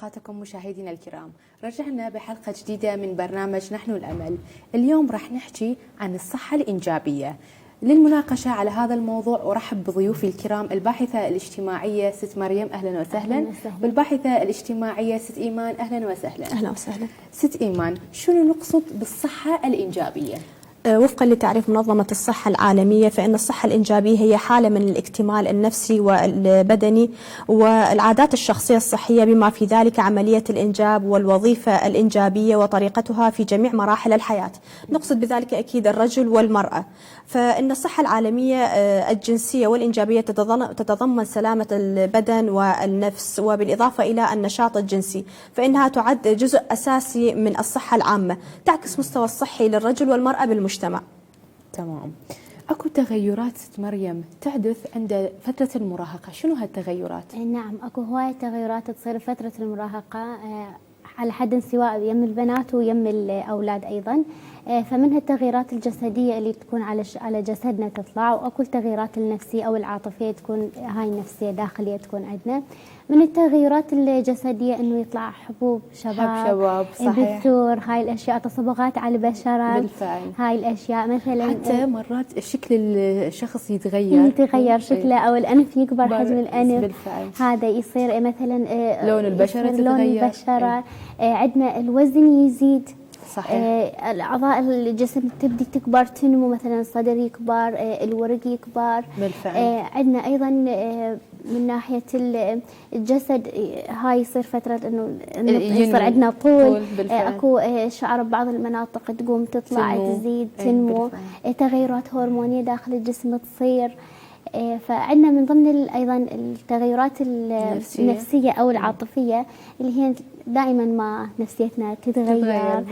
أوقاتكم مشاهدينا الكرام. رجعنا بحلقة جديدة من برنامج نحن الأمل. اليوم راح نحكي عن الصحة الإنجابية. للمناقشة على هذا الموضوع أرحب بضيوفي الكرام الباحثة الاجتماعية ست مريم، أهلا وسهلا، والباحثة الاجتماعية ست إيمان، أهلا وسهلا. أهلا وسهلا. ست إيمان، شنو نقصد بالصحة الإنجابية؟ وفقا لتعريف منظمة الصحة العالمية، فإن الصحة الإنجابية هي حالة من الاكتمال النفسي والبدني والعادات الشخصية الصحية، بما في ذلك عملية الإنجاب والوظيفة الإنجابية وطريقتها في جميع مراحل الحياة. نقصد بذلك أكيد الرجل والمرأة. فإن الصحة العالمية الجنسية والإنجابية تتضمن سلامة البدن والنفس، وبالإضافة إلى النشاط الجنسي، فإنها تعد جزء أساسي من الصحة العامة، تعكس مستوى الصحي للرجل والمرأة بالمجتمع. تمام. اكو تغيرات ست مريم تحدث عند فترة المراهقة، شنو هالتغيرات؟ نعم، اكو هواية تغيرات تصير فترة المراهقة على حد سواء يم البنات ويم الأولاد أيضا. فمنها التغييرات الجسدية اللي تكون على جسدنا تطلع، وأكو التغييرات النفسية أو العاطفية تكون هاي النفسية داخلية تكون عندنا. من التغييرات الجسدية إنه يطلع حبوب شباب صحيح، بثور، هاي الأشياء، تصبغات على البشرة بالفعل، هاي الأشياء مثلا. حتى مرات شكل الشخص يتغير شكله أو الأنف يكبر، حجم الأنف بالفعل. هذا يصير مثلا لون البشرة تتغير، لون البشرة. عندنا الوزن يزيد، صحيح. الأعضاء الجسم تبدي تكبر تنمو، مثلا الصدر يكبر، الورق يكبر بالفعل. عندنا أيضا من ناحية الجسد هاي يصير فترة إنه يصير عندنا طول أكو شعر ببعض المناطق تقوم تطلع تزيد تنمو، تغيرات هرمونية داخل الجسم تصير. فعندنا من ضمن أيضا التغيرات النفسية أو العاطفية اللي هي دائما ما نفسيتنا تتغير.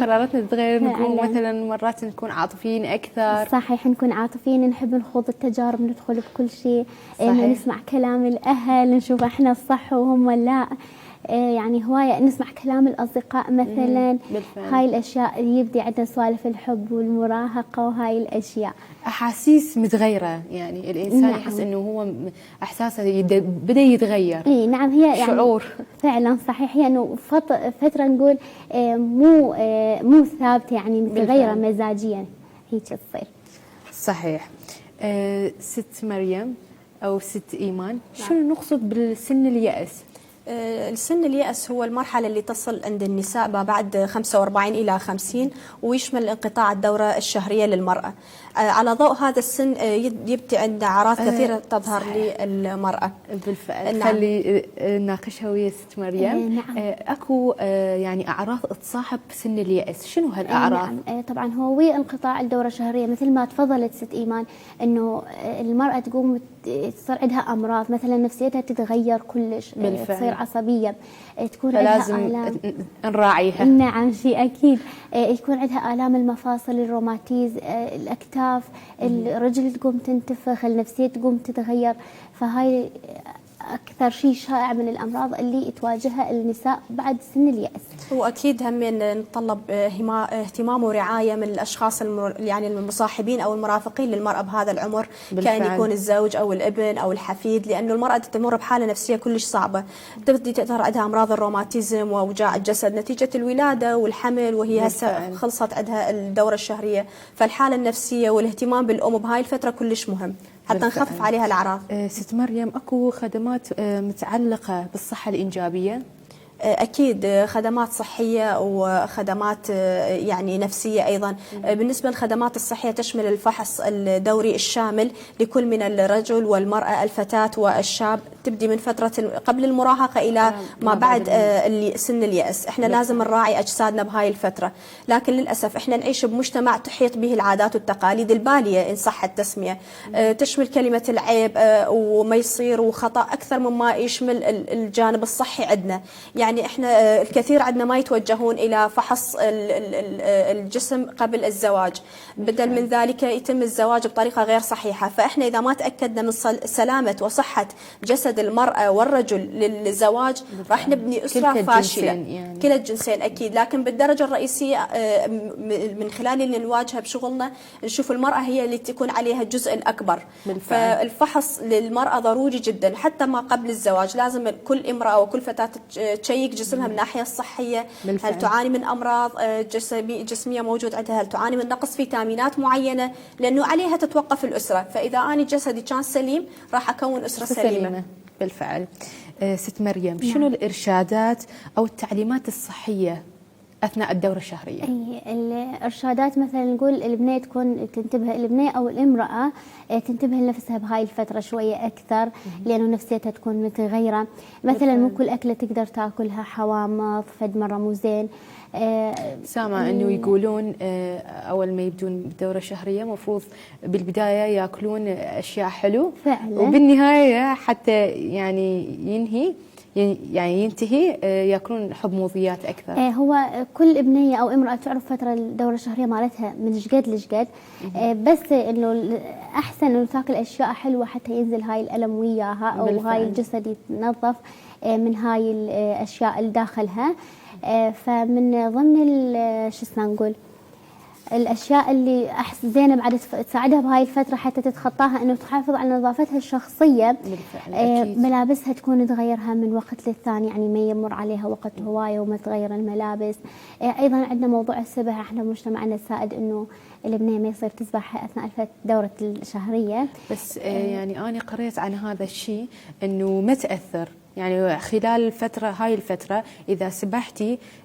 قراراتنا تتغير، نكون مثلا مرات نكون عاطفيين أكثر. صحيح، نكون عاطفيين، نحب نخوض التجارب، ندخل بكل شيء، نسمع كلام الأهل، نشوف احنا الصح وهم لا، يعني هواية نسمع كلام الأصدقاء مثلا. هاي الأشياء يبدي عندنا سوالف الحب والمراهقة وهاي الأشياء. أحاسيس متغيرة، يعني الإنسان نعم. يحس إنه هو إحساسه بدأ يتغير. إيه نعم، هي يعني شعور فعلا صحيح، يعني إنه فترة نقول مو ثابتة، يعني متغيرة مزاجيا هيك تصير. صحيح. ست مريم أو ست إيمان، شنو نقصد بالسن اليأس؟ السن اليأس هو المرحلة اللي تصل عند النساء ما بعد 45 إلى 50، ويشمل انقطاع الدورة الشهرية للمرأة. على ضوء هذا السن يبدي عندنا أعراض كثيرة تظهر للمرأة. بالفعل. نعم. خلي نناقشها ويا ست مريم. نعم. أكو يعني أعراض تصاحب سن اليأس، شنو هالأعراض؟ نعم. طبعا هو ويا انقطاع الدورة الشهرية مثل ما تفضلت ست إيمان، إنه المرأة تقوم تصير عندها أمراض، مثلا نفسيتها تتغير كلش، تصير عصبية، تكون عندها آلام نراعيها. نعم، شيء أكيد. يكون عندها آلام المفاصل، الروماتيز، الأكتاف، الرجل تقوم تنتفخ، النفسية تقوم تتغير. فهاي أكثر شيء شائع من الأمراض اللي تواجهها النساء بعد سن اليأس. وأكيد هم نتطلب اهتمام ورعاية من الأشخاص يعني المصاحبين أو المرافقين للمرأة بهذا العمر، كأن يكون الزوج أو الابن أو الحفيد، لأنه المرأة تمر بحالة نفسية كلش صعبة، تبدي تظهر عندها أمراض الروماتيزم وأوجاع الجسد نتيجة الولادة والحمل، وهي هسه خلصت عندها الدورة الشهرية. فالحالة النفسية والاهتمام بالأم بهاي الفترة كلش مهم حتى نخفف عليها الأعراض. ست مريم، أكو خدمات متعلقة بالصحة الإنجابية؟ أكيد خدمات صحية وخدمات يعني نفسية أيضا. بالنسبة للخدمات الصحية تشمل الفحص الدوري الشامل لكل من الرجل والمرأة، الفتاة والشاب، تبدي من فترة قبل المراهقة إلى ما بعد سن اليأس. إحنا لازم نراعي أجسادنا بهاي الفترة، لكن للأسف إحنا نعيش بمجتمع تحيط به العادات والتقاليد البالية إن صح التسمية، تشمل كلمة العيب وما يصير وخطأ أكثر مما يشمل الجانب الصحي عندنا. يعني يعني احنا الكثير عندنا ما يتوجهون الى فحص الجسم قبل الزواج، بدل من ذلك يتم الزواج بطريقه غير صحيحه. فاحنا اذا ما تاكدنا من سلامه وصحه جسد المراه والرجل للزواج راح نبني اسره فاشله. يعني كلا الجنسين اكيد، لكن بالدرجه الرئيسيه من خلال اللي نواجهه بشغلنا نشوف المراه هي اللي تكون عليها الجزء الاكبر. فالفحص للمراه ضروري جدا حتى ما قبل الزواج. لازم كل امراه وكل فتاه تشيك جسمها من الناحيه الصحيه. هل تعاني من امراض جسميه موجود عندها؟ هل تعاني من نقص فيتامينات معينه؟ لانه عليها تتوقف الاسره. فاذا انا جسدي كان سليم راح اكون اسره سليمه. بالفعل. ست مريم، شنو الارشادات او التعليمات الصحيه اثناء الدوره الشهريه؟ الارشادات مثلا نقول البنيه تنتبه، البنيه او الامراه تنتبه لنفسها بهاي الفتره شويه اكثر، لانه نفسيتها تكون متغيره. مثلا مو كل اكله تقدر تاكلها، حوامض فد مره مو زين. سامع انه يقولون اول ما يبدون الدوره الشهريه مفروض بالبدايه ياكلون اشياء حلو فعلا، وبالنهايه حتى يعني ينتهي ياكلون حموضيات اكثر. هو كل ابنيه او امراه تعرف فتره الدوره الشهريه مالتها من جد لجد، بس انه احسن انه تاكل اشياء حلوه حتى ينزل هاي الالم وياها، او هاي الجسد يتنظف من هاي الاشياء اللي داخلها. فمن ضمن شو اسمه نقول الاشياء اللي زينه بعد تساعدها بهاي الفتره حتى تتخطاها، انه تحافظ على نظافتها الشخصيه. ملابسها تكون تغيرها من وقت للثاني، يعني ما يمر عليها وقت هوايه وما تغير الملابس. ايضا عندنا موضوع السبح، احنا بمجتمعنا السائد انه البنيه ما يصير تسبح اثناء الدوره الشهريه. بس يعني انا قريت عن هذا الشيء انه ما تاثر، يعني خلال هاي الفتره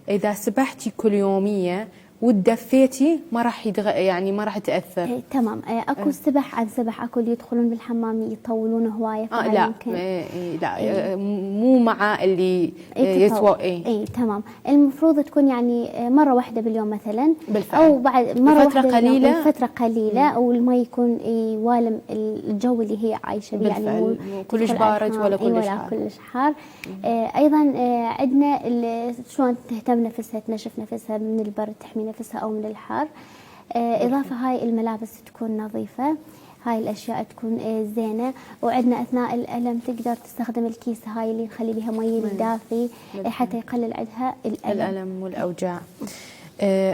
اذا سبحتي كل يوميه ودفيتي ما راح يعني ما راح تاثر. تمام. اكو سبح عن سبح، اكو اللي يدخلون بالحمام يطولون هوايه. لا لا مو مع اللي تمام. المفروض تكون يعني مره واحده باليوم مثلا، بالفعل. او بعد مره فتره قليله، فتره قليله، او الماء يكون يوالم الجو اللي هي عايشه به، يعني مو كلش بارد ولا كلش حار. ايضا عندنا شلون تهتم نفسها، تنشف نفسها من البرد، تحمي نفسها او من الحر. اضافه هاي الملابس تكون نظيفه، هاي الاشياء تكون زينه. وعندنا اثناء الالم تقدر تستخدم الكيس هاي اللي نخلي بها مي الدافي حتى يقلل عندها الالم والاوجاع.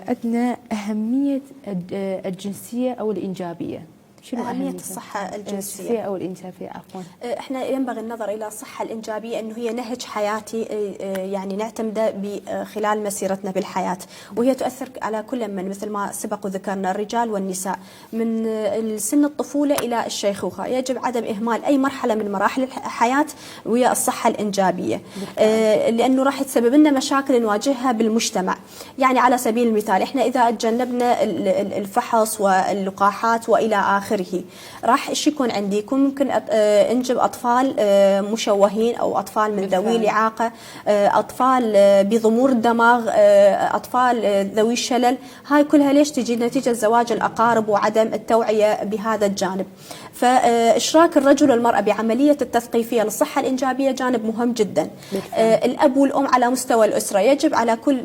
عندنا اهميه الجنسيه او الانجابيه. شنو أهمية الصحة الجنسية أو الإنجابية؟ عفوا. إحنا ينبغي النظر إلى الصحة الإنجابية أنه هي نهج حياتي، يعني نعتمده خلال مسيرتنا بالحياة، وهي تؤثر على كل من مثل ما سبق وذكرنا الرجال والنساء من سن الطفولة إلى الشيخوخة. يجب عدم إهمال أي مرحلة من مراحل الحياة ويا الصحة الإنجابية، لأنه راح تسبب لنا مشاكل نواجهها بالمجتمع. يعني على سبيل المثال إحنا إذا تجنبنا الفحص واللقاحات وإلى آخره راح ايش يكون عندي؟ يكون ممكن انجب اطفال مشوهين او اطفال من ذوي الاعاقه، اطفال بضمور الدماغ، اطفال ذوي الشلل. هاي كلها ليش تجي نتيجه زواج الاقارب وعدم التوعيه بهذا الجانب. فاشراك الرجل والمراه بعمليه التثقيفيه للصحه الانجابيه جانب مهم جدا. الاب والام على مستوى الاسره يجب على كل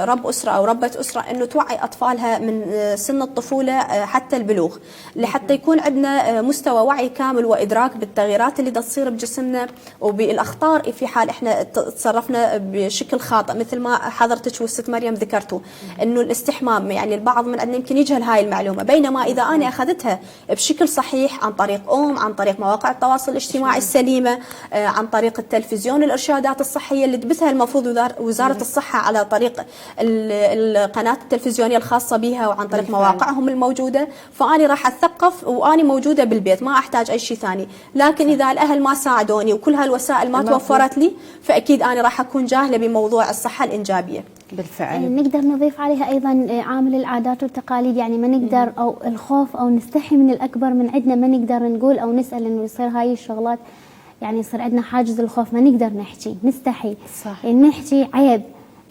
رب اسره او ربه اسره انه توعي اطفالها من سن الطفوله حتى البلوغ، لحتى يكون عندنا مستوى وعي كامل وادراك بالتغييرات اللي تصير بجسمنا وبالاخطار في حال احنا تصرفنا بشكل خاطئ. مثل ما حضرتك والست مريم ذكرتوا انه الاستحمام، يعني البعض من عندنا يمكن يجهل هاي المعلومه، بينما اذا انا اخذتها بشكل صحيح عن طريق عن طريق مواقع التواصل الاجتماعي السليمه، عن طريق التلفزيون، الارشادات الصحيه اللي تبثها المفروض وزاره الصحه على طريق القناه التلفزيونيه الخاصه بها وعن طريق مواقعهم الموجوده، فاني راح اتثقف واني موجوده بالبيت، ما احتاج اي شيء ثاني. لكن اذا الاهل ما ساعدوني وكل هالوسائل ما توفرت لي، فاكيد انا راح اكون جاهله بموضوع الصحه الانجابيه. بالفعل. نقدر نضيف عليها ايضا عامل العادات والتقاليد، يعني ما نقدر او الخوف او نستحي من الاكبر من عندنا، ما نقدر نقول او نسال انه يصير هاي الشغلات، يعني يصير عندنا حاجز الخوف، ما نقدر نحكي، نستحي. صح. نحكي عيب،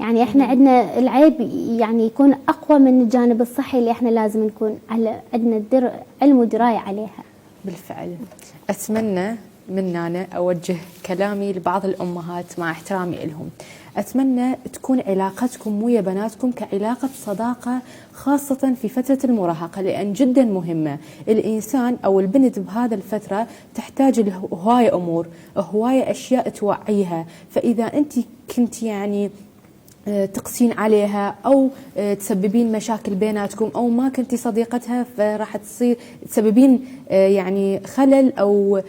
يعني احنا عندنا العيب يعني يكون اقوى من الجانب الصحي اللي احنا لازم نكون عندنا علم ودرايه عليها. بالفعل. اتمنى من هنا أوجه كلامي لبعض الأمهات مع احترامي لهم. أتمنى تكون علاقتكم ويا بناتكم كعلاقة صداقة، خاصة في فترة المراهقة، لأن جدا مهمة. الإنسان أو البنت بهذا الفترة تحتاج هواية أمور، هواية أشياء توعيها. فإذا أنت كنت يعني تقسين عليها أو تسببين مشاكل بيناتكم أو ما كنتي صديقتها، فراح تسببين يعني خلل أو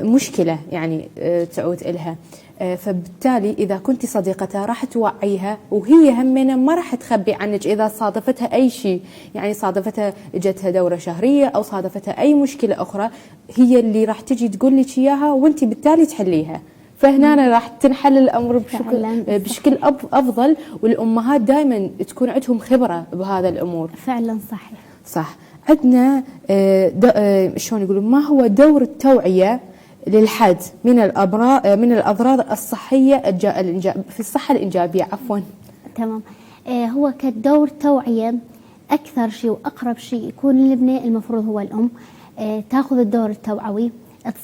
مشكلة يعني تعود إلها. فبالتالي إذا كنت صديقتها راح توعيها، وهي همنا ما راح تخبي عنك إذا صادفتها أي شيء، يعني صادفتها جتها دورة شهرية أو صادفتها أي مشكلة أخرى، هي اللي راح تجي تقول لك إياها وأنت بالتالي تحليها. فهنا راح تنحل الأمر بشكل أفضل، والأمهات دائما تكون عندهم خبرة بهذا الأمور. فعلا صحيح. صح. عندنا شلون يقولون، ما هو دور التوعية للحد من الأضرار الصحية في الصحة الإنجابية؟ عفوا. تمام. هو كدور توعية أكثر شيء وأقرب شيء يكون للبناء، المفروض هو الأم تأخذ الدور التوعوي،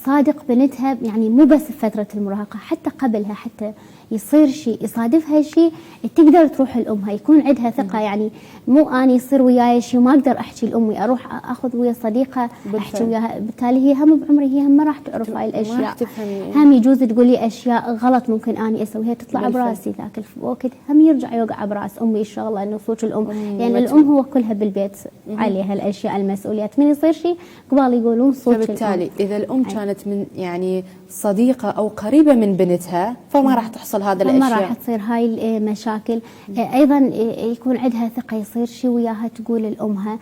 تصادق بنتها، يعني مو بس في فترة المراهقة، حتى قبلها، حتى يصير شيء يصادفها شيء تقدر تروح لأمها، يكون عندها ثقة. يعني مو أنا يصير وياي شيء وما أقدر أحكي لأمي، أروح أخذ ويا صديقة أحكي وياها، بالتالي هي هم بعمري هي هم ما راح تعرف هاي الأشياء، هم يجوز تقولي أشياء غلط ممكن أنا أسويها تطلع براسي ذاك الوقت، هم يرجع يوقع براس أمي الشغلة إنه صوت الأم، لأن الأم هو كلها بالبيت عليها الأشياء المسؤوليات، من يصير شيء قبال يقولون صوت الأم. فبالتالي إذا الأم كانت من يعني صديقة أو قريبة من بنتها فما راح تحصل هذا الأشياء، ما راح تصير هاي المشاكل. أيضا يكون عندها ثقة، يصير شيء وياها تقول لأمها.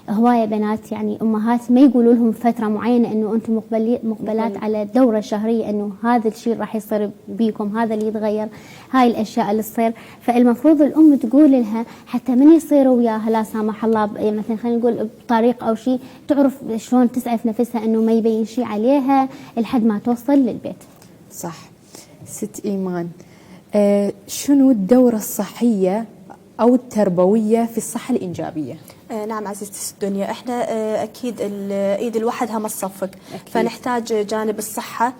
هواية بنات يعني أمهات ما يقولوا لهم فترة معينة إنه أنتم مقبلات على دورة شهرية، إنه هذا الشيء راح يصير بيكم، هذا اللي يتغير، هاي الأشياء اللي تصير. فالمفروض الأم تقول لها حتى من يصير وياها لا سامح الله مثلا خلينا نقول بطريق أو شيء، تعرف شلون تسعف نفسها إنه ما يبين شيء عليها لحد ما توصل للبيت. صح. ست إيمان، شنو الدورة الصحية أو التربوية في الصحة الإنجابية؟ نعم عزيزتي الدنيا، احنا اكيد ايد الواحد هم الصفق، فنحتاج جانب الصحه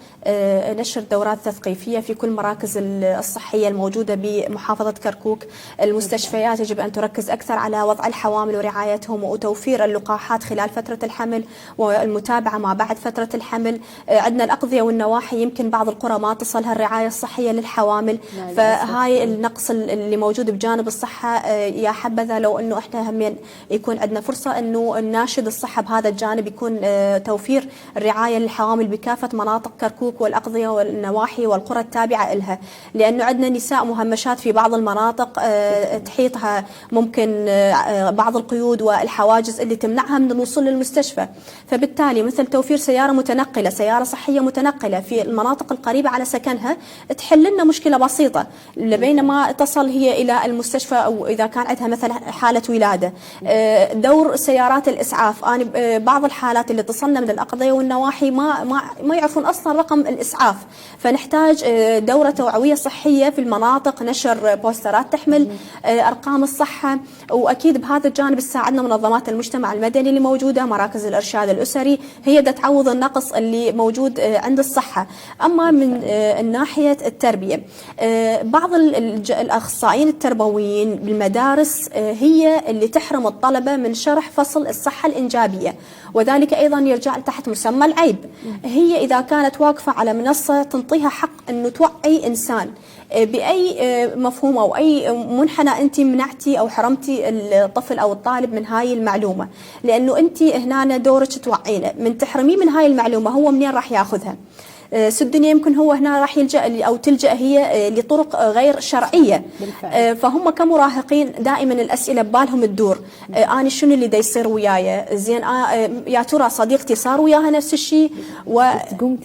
نشر دورات تثقيفيه في كل مراكز الصحيه الموجوده بمحافظه كركوك. المستشفيات يجب ان تركز اكثر على وضع الحوامل ورعايتهم وتوفير اللقاحات خلال فتره الحمل والمتابعه ما بعد فتره الحمل. عندنا الاقضيه والنواحي يمكن بعض القرى ما تصلها الرعايه الصحيه للحوامل، فهاي النقص اللي موجود بجانب الصحه يا حبذا لو انه احنا همين يكون عندنا فرصة أنه نناشد الصحة بهذا الجانب، يكون توفير الرعاية للحوامل بكافة مناطق كركوك والأقضية والنواحي والقرى التابعة لها، لأنه عندنا نساء مهمشات في بعض المناطق تحيطها ممكن بعض القيود والحواجز اللي تمنعها من الوصول للمستشفى. فبالتالي مثل توفير سيارة متنقلة، سيارة صحية متنقلة في المناطق القريبة على سكنها تحل لنا مشكلة بسيطة بينما تصل هي إلى المستشفى، أو إذا كان عندها مثلا حالة ولادة. دور سيارات الإسعاف، أنا بعض الحالات اللي تصلنا من الأقضية والنواحي ما يعرفون أصلا رقم الإسعاف، فنحتاج دورة توعوية صحية في المناطق، نشر بوسترات تحمل أرقام الصحة. وأكيد بهذا الجانب تساعدنا منظمات المجتمع المدني اللي موجودة، مراكز الإرشاد الأسري، هي دا تعوض النقص اللي موجود عند الصحة. أما من ناحية التربية، بعض الأخصائيين التربويين بالمدارس هي اللي تحرم الطلبة من شرح فصل الصحة الإنجابية، وذلك أيضا يرجع تحت مسمى العيب. هي إذا كانت واقفة على منصة تنطيها حق أنه توعي إنسان بأي مفهوم أو أي منحنى أنت منعتي أو حرمتي الطفل أو الطالب من هاي المعلومة، لأنه أنت هنا دورك توعينه، من تحرميه من هاي المعلومة هو منين راح ياخذها؟ الدنيا يمكن هو هنا راح يلجأ أو تلجأ هي لطرق غير شرعية. فهم كمراهقين دائما الأسئلة ببالهم تدور، أنا شنو اللي دا يصير وياي؟ زين يا ترى صديقتي صار وياها نفس الشيء؟ تقوم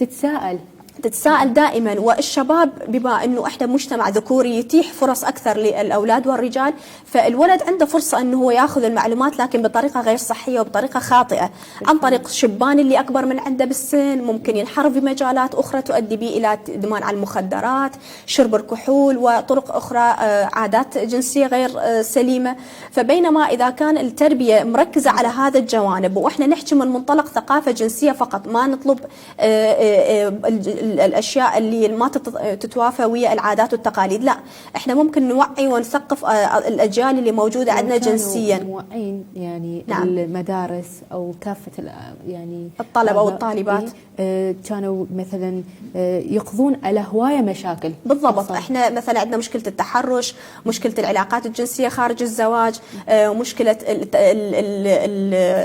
تتساءل دائما. والشباب بما انه احنا مجتمع ذكوري يتيح فرص اكثر للاولاد والرجال، فالولد عنده فرصه انه هو ياخذ المعلومات لكن بطريقه غير صحيه وبطريقه خاطئه، عن طريق شبان اللي اكبر من عنده بالسن، ممكن ينحرف بمجالات اخرى تؤدي به الى ادمان على المخدرات، شرب الكحول وطرق اخرى، عادات جنسيه غير سليمه. فبينما اذا كان التربيه مركزه على هذا الجوانب، واحنا نحكي من منطلق ثقافه جنسيه فقط، ما نطلب الاشياء اللي ما تتوافى ويا العادات والتقاليد، لا احنا ممكن نوعي ونثقف الاجيال اللي موجوده عندنا جنسيا. موعين يعني نعم. المدارس او كافه يعني الطلبه والطالبات كانوا مثلا يقضون على هوايه مشاكل. بالضبط. احنا مثلا عندنا مشكله التحرش، مشكله العلاقات الجنسيه خارج الزواج، مشكله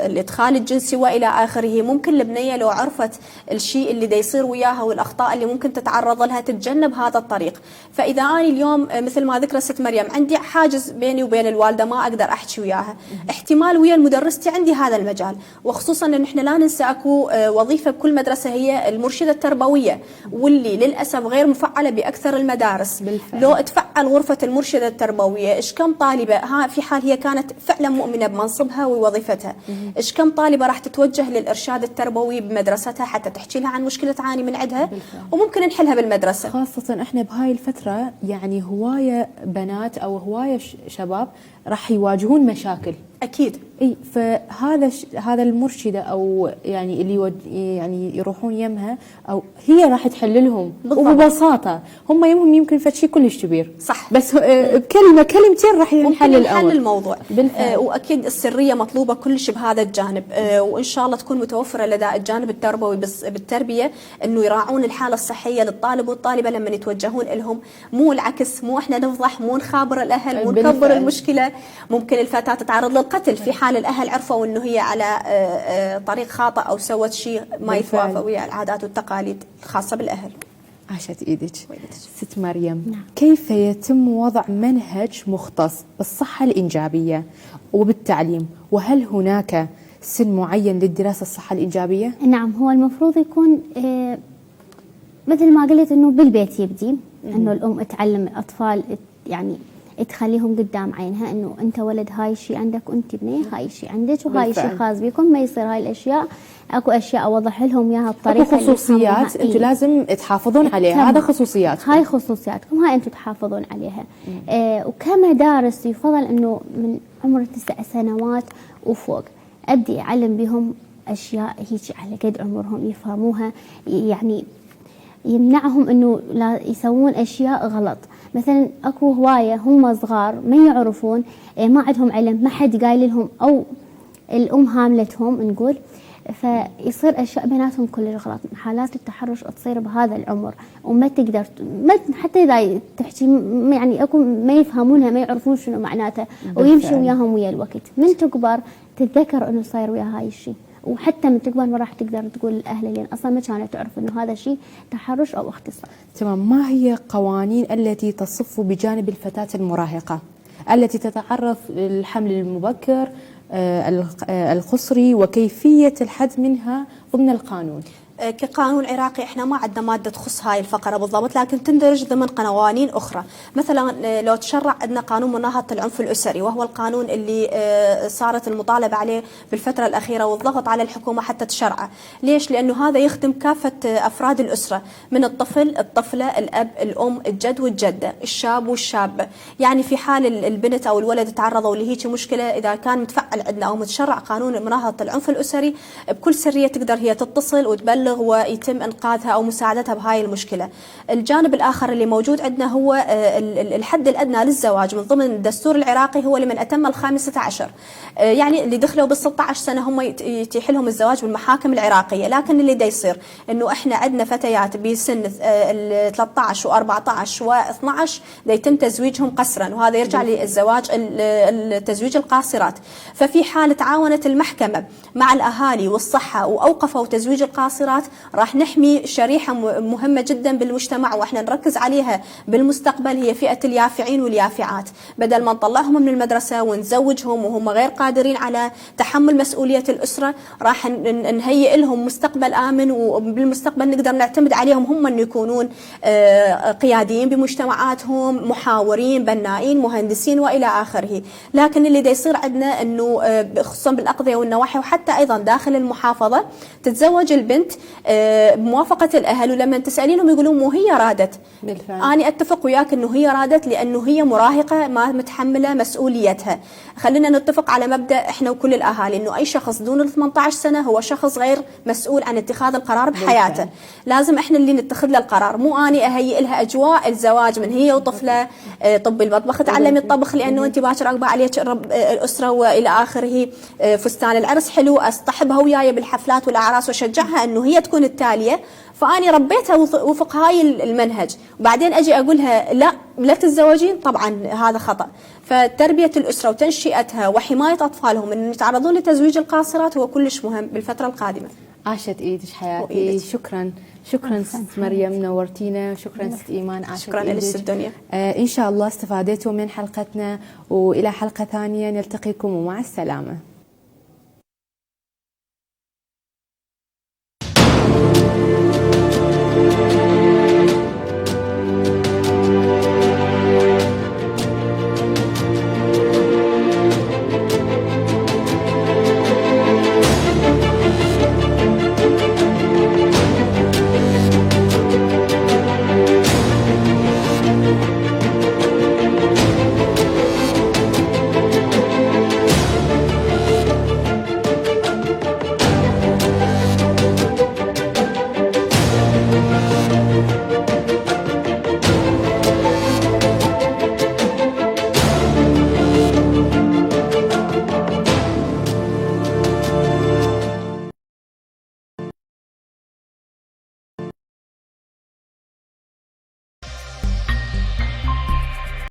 الادخال الجنسي والى اخره. ممكن البنيه لو عرفت الشيء اللي دا يصير وياها والاخطاء اللي ممكن تتعرض لها تتجنب هذا الطريق. فاذا انا اليوم مثل ما ذكر ست مريم عندي حاجز بيني وبين الوالده ما اقدر احكي وياها، احتمال ويا المدرستي عندي هذا المجال. وخصوصا ان احنا لا ننسى اكو وظيفه بكل مدرسه هي المرشده التربويه، واللي للاسف غير مفعله باكثر المدارس. بالفعل. لو تفعل غرفه المرشده التربويه، ايش كم طالبه في حال هي كانت فعلا مؤمنه بمنصبها ووظيفتها، ايش كم طالبه راح تتوجه للارشاد التربوي بمدرستها حتى تحكي لها عن مشكله تعاني من عندها. بالفعل. وممكن نحلها بالمدرسه. خاصه احنا بهاي الفتره يعني هوايه بنات او هوايه شباب راح يواجهون مشاكل. اكيد. اي هذا المرشده او يعني اللي يعني يروحون يمها او هي راح تحل لهم. بالضبط. وببساطه هم يمهم يمكن فد شيء كلش كبير، صح، بس بكلمه كلمتين راح ينحل الامر. الموضوع. واكيد السريه مطلوبه كلش بهذا الجانب. وان شاء الله تكون متوفره لدى الجانب التربوي بالتربيه، انه يراعون الحاله الصحيه للطالب والطالبه لما يتوجهون لهم، مو العكس، مو احنا نفضح، مو نخابر الاهل، مو نكبر المشكله. ممكن الفتاه تتعرض للقتل في حال الاهل عرفوا انه هي على طريق خاطئ او سوت شيء ما يتوافق ويا العادات والتقاليد الخاصه بالاهل. عاشت ايدك ست مريم. نعم. كيف يتم وضع منهج مختص بالصحه الانجابيه وبالتعليم، وهل هناك سن معين للدراسه الصحه الانجابيه؟ نعم، هو المفروض يكون مثل ما قلت انه بالبيت يبدي، انه الام تعلم الاطفال، يعني تخليهم قدام عينها انه انت ولد هاي الشيء عندك وانت بنيه هاي الشيء عندك وهاي الشيء خاص بكم، ما يصير هاي الاشياء. اكو اشياء اوضح لهم اياها بطريقه خصوصيات انتم لازم تحافظون عليها. هذا خصوصياتكم، هاي خصوصياتكم، هاي انتم تحافظون عليها. وكمدارس يفضل انه من عمر 9 سنوات وفوق ابدي اعلم بهم اشياء هيك على قد عمرهم يفهموها، يعني يمنعهم انه لا يسوون اشياء غلط. مثلا اكو هوايه هم صغار ما يعرفون، ما عندهم علم، ما حد قايل لهم او الام هاملتهم نقول، فيصير اشياء بيناتهم كل غلط. حالات التحرش تصير بهذا العمر وما تقدر حتى اذا تحكي يعني اكو ما يفهمونها، ما يعرفون شنو معناته، ويمشي وياهم ويا الوقت. من تكبر تتذكر انه صاير ويا هاي الشيء، وحتى من تكبر ما راح تقدر تقول للاهل لان اصلا ما كانت تعرف انه هذا الشيء تحرش او اغتصاب. تمام. ما هي قوانين التي تصف بجانب الفتاة المراهقة التي تتعرض للحمل المبكر القسري وكيفية الحد منها ضمن القانون؟ كقانون عراقي احنا ما عندنا ماده تخص هاي الفقره بالضبط، لكن تندرج ضمن قوانين اخرى. مثلا لو تشرع عندنا قانون مناهضه العنف الاسري، وهو القانون اللي صارت المطالبه عليه بالفتره الاخيره والضغط على الحكومه حتى تشرعه. ليش؟ لانه هذا يخدم كافه افراد الاسره، من الطفل، الطفله، الاب، الام، الجد والجده، الشاب والشابه. يعني في حال البنت او الولد تعرضوا لهيك مشكله، اذا كان متفعل عندنا او متشرع قانون مناهضه العنف الاسري، بكل سريه تقدر هي تتصل وتبلغ ويتم انقاذها او مساعدتها بهاي المشكله. الجانب الاخر اللي موجود عندنا هو الحد الادنى للزواج من ضمن الدستور العراقي، هو لمن اتم ال15. يعني اللي دخلوا بال16 سنه هم يتيح لهم الزواج بالمحاكم العراقيه. لكن اللي دا يصير انه احنا عندنا فتيات بسن 13 و14 و12 دا يتم تزويجهم قسرا، وهذا يرجع للزواج التزويج القاصرات. ففي حال تعاونت المحكمه مع الاهالي والصحه واوقفوا تزويج القاصرات، العائلات راح نحمي شريحة مهمة جدا بالمجتمع، واحنا نركز عليها بالمستقبل، هي فئة اليافعين واليافعات. بدل ما نطلعهم من المدرسة ونزوجهم وهم غير قادرين على تحمل مسؤولية الأسرة، راح نهيئ لهم مستقبل آمن، وبالمستقبل نقدر نعتمد عليهم هم أن يكونون قياديين بمجتمعاتهم، محاورين، بنائين، مهندسين وإلى آخره. لكن اللي دا يصير عندنا أنه خصوصا بالأقضية والنواحي وحتى أيضا داخل المحافظة، تتزوج البنت بموافقة الأهل، ولما تسألينهم يقولون مو هي رادت. بالفعل. أنا أتفق وياك أنه هي رادت لأنه هي مراهقة ما متحملة مسؤوليتها. خلينا نتفق على مبدأ إحنا وكل الأهالي أنه أي شخص دون ال 18 سنة هو شخص غير مسؤول عن اتخاذ القرار بحياته. بالفعل. لازم إحنا اللي نتخذ له القرار، مو أني أهيئ لها أجواء الزواج من هي وطفلة، طب المطبخ تعلمي الطبخ لأنه أنت باكر راكبة عليك الأسرة وإلى آخره، فستان العرس حلو، أصطحبها وياي بالحفلات والأعراس وشجعها أنه هي تكون التالية. فأني ربيتها وفق هاي المنهج، وبعدين أجي أقولها لا تتزوجين، طبعا هذا خطأ. فتربية الأسرة وتنشئتها وحماية أطفالهم أن يتعرضون لتزويج القاصرات هو كلش مهم بالفترة القادمة. عاشت إيدك حياتي. شكرا ست مريم، نورتينا. شكرا ست إيمان، عاشت شكرا لك ست دنيا. إن شاء الله استفادتوا من حلقتنا، وإلى حلقة ثانية نلتقيكم ومع السلامة.